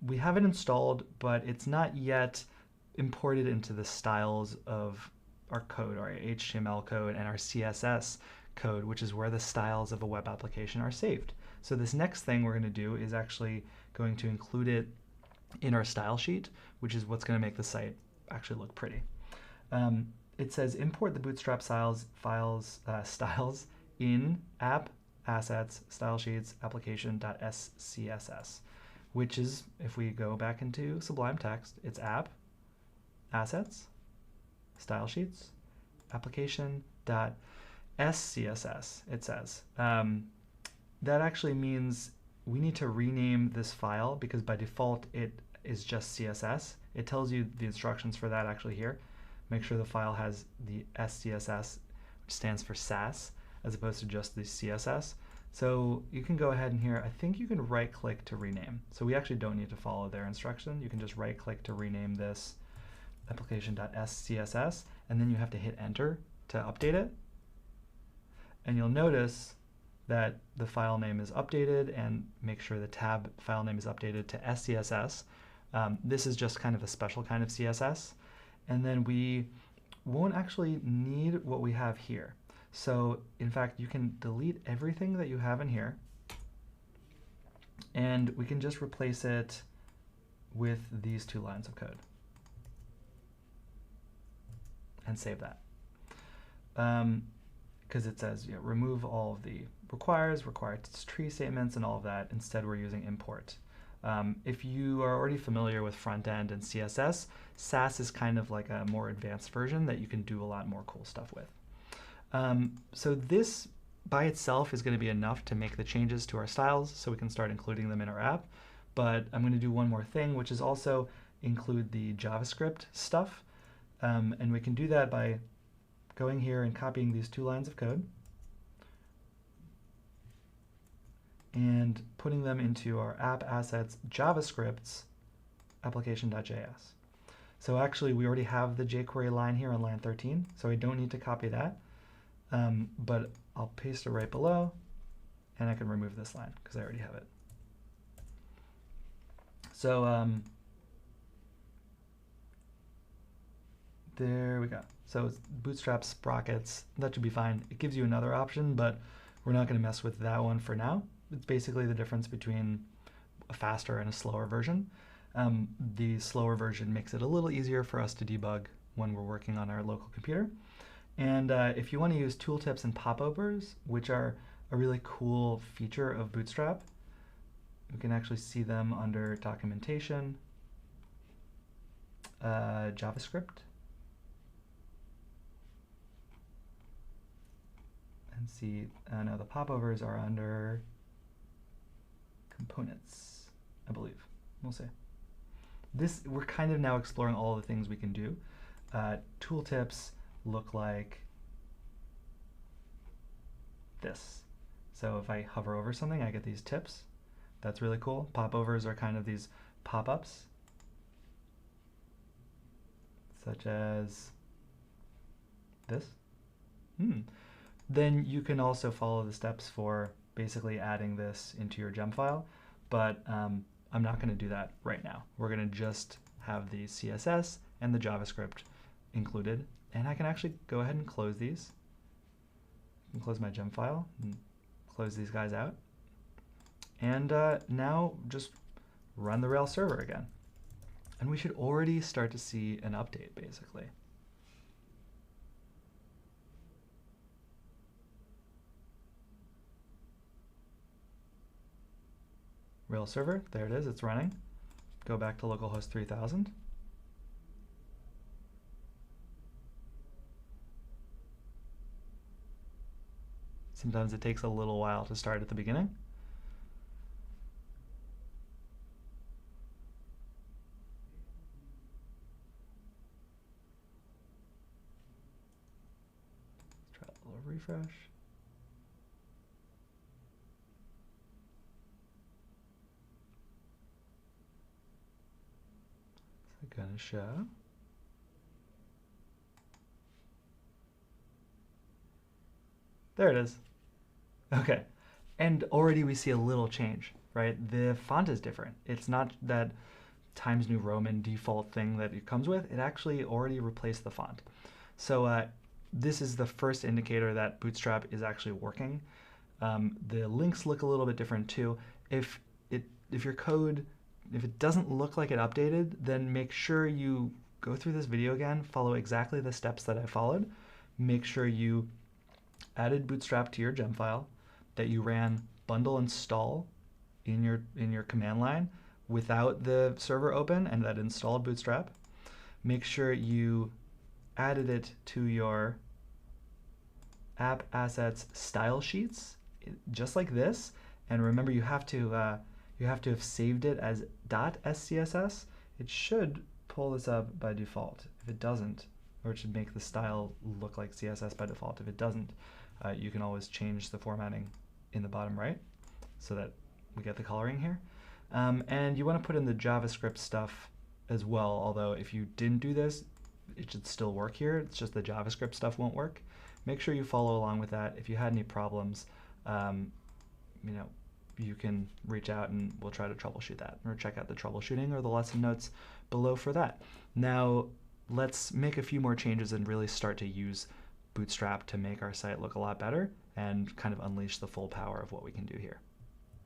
We have it installed, but it's not yet imported into the styles of our code, our HTML code, and our CSS code, which is where the styles of a web application are saved. So this next thing we're going to do is actually going to include it in our style sheet, which is what's going to make the site actually look pretty. It says import the Bootstrap styles in app assets style sheets application.scss, which is, if we go back into Sublime Text, it's app assets style sheets application.scss. It says that actually means we need to rename this file because by default it is just CSS. It tells you the instructions for that actually here. Make sure the file has the SCSS, which stands for SAS, as opposed to just the CSS. So you can go ahead and here, I think you can right click to rename. So we actually don't need to follow their instruction. You can just right click to rename this application.scss, and then you have to hit enter to update it. And you'll notice that the file name is updated, and make sure the tab file name is updated to SCSS. This is just kind of a special kind of CSS. And then we won't actually need what we have here. So in fact, you can delete everything that you have in here, and we can just replace it with these 2 lines of code and save that. Because it says, you know, remove all of the required tree statements and all of that. Instead, we're using import. If you are already familiar with front end and CSS, SAS is kind of like a more advanced version that you can do a lot more cool stuff with. So this by itself is going to be enough to make the changes to our styles so we can start including them in our app. But I'm going to do one more thing, which is also include the JavaScript stuff. And we can do that by going here and copying these 2 lines of code and putting them into our app assets JavaScripts application.js. So actually, we already have the jQuery line here on line 13, so I don't need to copy that. But I'll paste it right below, and I can remove this line because I already have it. So there we go. So it's Bootstrap sprockets. That should be fine. It gives you another option, but we're not going to mess with that one for now. It's basically the difference between a faster and a slower version. The slower version makes it a little easier for us to debug when we're working on our local computer. And if you want to use tooltips and popovers, which are a really cool feature of Bootstrap, we can actually see them under documentation, JavaScript, and see, no, the popovers are under components, I believe. We'll see. This, we're kind of now exploring all the things we can do. Tooltips look like this. So if I hover over something, I get these tips. That's really cool. Popovers are kind of these pop-ups, such as this. Then you can also follow the steps for basically adding this into your gem file, but I'm not going to do that right now. We're going to just have the CSS and the JavaScript included, and I can actually go ahead and close these. I can close my gem file and close these guys out, and now just run the Rails server again. And we should already start to see an update, basically. Rails server, there it is, it's running. Go back to localhost 3000. Sometimes it takes a little while to start at the beginning. Let's try a little refresh. It's gonna show. There it is. Okay, And already we see a little change, right? The font is different. It's not that Times New Roman default thing that it comes with. It actually already replaced the font. So this is the first indicator that Bootstrap is actually working. The links look a little bit different too. If your code, if it doesn't look like it updated, then make sure you go through this video again, follow exactly the steps that I followed. Make sure you added Bootstrap to your gem file, that you ran bundle install in your command line without the server open, and that installed Bootstrap. Make sure you added it to your app assets style sheets, just like this. And remember, you have to have saved it as .scss. It should pull this up by default. If it doesn't, or it should make the style look like CSS by default. If it doesn't, you can always change the formatting in the bottom right so that we get the coloring here. And you want to put in the JavaScript stuff as well, although if you didn't do this, it should still work here. It's just the JavaScript stuff won't work. Make sure you follow along with that. If you had any problems, you can reach out and we'll try to troubleshoot that, or check out the troubleshooting or the lesson notes below for that. Now, let's make a few more changes and really start to use Bootstrap to make our site look a lot better and kind of unleash the full power of what we can do here.